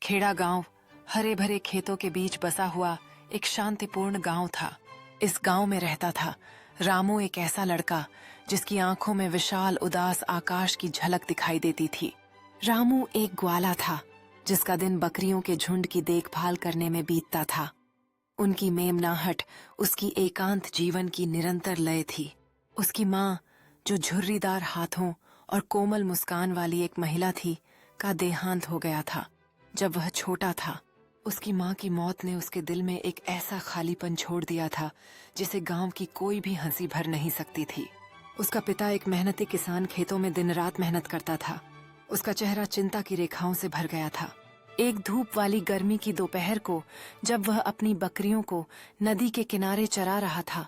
खेड़ा गांव हरे भरे खेतों के बीच बसा हुआ एक शांतिपूर्ण गांव था। इस गांव में रहता था रामू, एक ऐसा लड़का जिसकी आंखों में विशाल उदास आकाश की झलक दिखाई देती थी। रामू एक ग्वाला था जिसका दिन बकरियों के झुंड की देखभाल करने में बीतता था। उनकी मेमनाहट उसकी एकांत जीवन की निरंतर लय थी। उसकी माँ, जो झुर्रीदार हाथों और कोमल मुस्कान वाली एक महिला थी, का देहांत हो गया था। जब वह छोटा था, उसकी माँ की मौत ने उसके दिल में एक ऐसा खालीपन छोड़ दिया था जिसे गांव की कोई भी हंसी भर नहीं सकती थी। उसका पिता एक मेहनती किसान खेतों में दिन रात मेहनत करता था। उसका चेहरा चिंता की रेखाओं से भर गया था। एक धूप वाली गर्मी की दोपहर को जब वह अपनी बकरियों को नदी के किनारे चरा रहा था,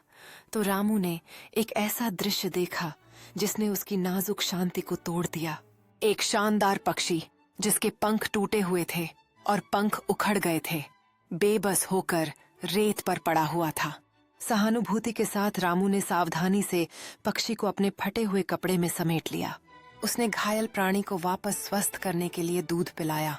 तो रामू ने एक ऐसा दृश्य देखा जिसने उसकी नाजुक शांति को तोड़ दिया। एक शानदार पक्षी जिसके पंख टूटे हुए थे और पंख उखड़ गए थे, बेबस होकर रेत पर पड़ा हुआ था। सहानुभूति के साथ रामू ने सावधानी से पक्षी को अपने फटे हुए कपड़े में समेट लिया। उसने घायल प्राणी को वापस स्वस्थ करने के लिए दूध पिलाया।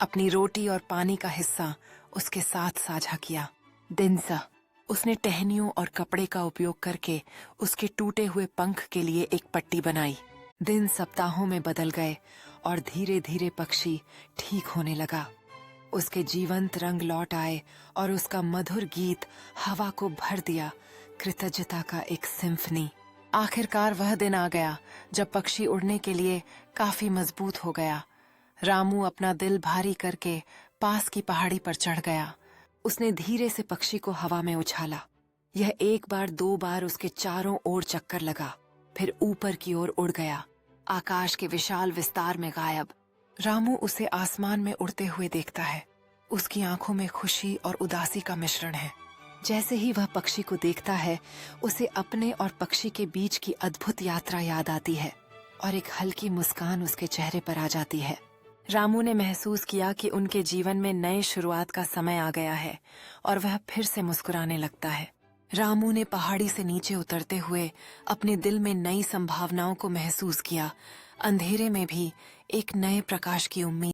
अपनी रोटी और पानी का हिस्सा उसके साथ साझा किया। दिन सा उसने टहनियों और कपड़े का उपयोग करके उसके टूटे हुए पंख के लिए एक पट्टी बनाई। दिन सप्ताहों में बदल गए और धीरे धीरे पक्षी ठीक होने लगा। उसके जीवंत रंग लौट आए और उसका मधुर गीत हवा को भर दिया, कृतज्ञता का एक सिम्फनी। आखिरकार वह दिन आ गया जब पक्षी उड़ने के लिए काफी मजबूत हो गया। रामू अपना दिल भारी करके पास की पहाड़ी पर चढ़ गया। उसने धीरे से पक्षी को हवा में उछाला। यह एक बार दो बार उसके चारों ओर चक्कर लगा, फिर ऊपर की ओर उड़ गया, आकाश के विशाल विस्तार में गायब। रामू उसे आसमान में उड़ते हुए देखता है। उसकी आंखों में खुशी और उदासी का मिश्रण है। जैसे ही वह पक्षी को देखता है, उसे अपने और पक्षी के बीच की अद्भुत यात्रा याद आती है और एक हल्की मुस्कान उसके चेहरे पर आ जाती है। रामू ने महसूस किया कि उनके जीवन में नए शुरुआत का समय आ गया है और वह फिर से मुस्कुराने लगता है। रामू ने पहाड़ी से नीचे उतरते हुए अपने दिल में नई संभावनाओं को महसूस किया। अंधेरे में भी एक नए प्रकाश की उम्मीद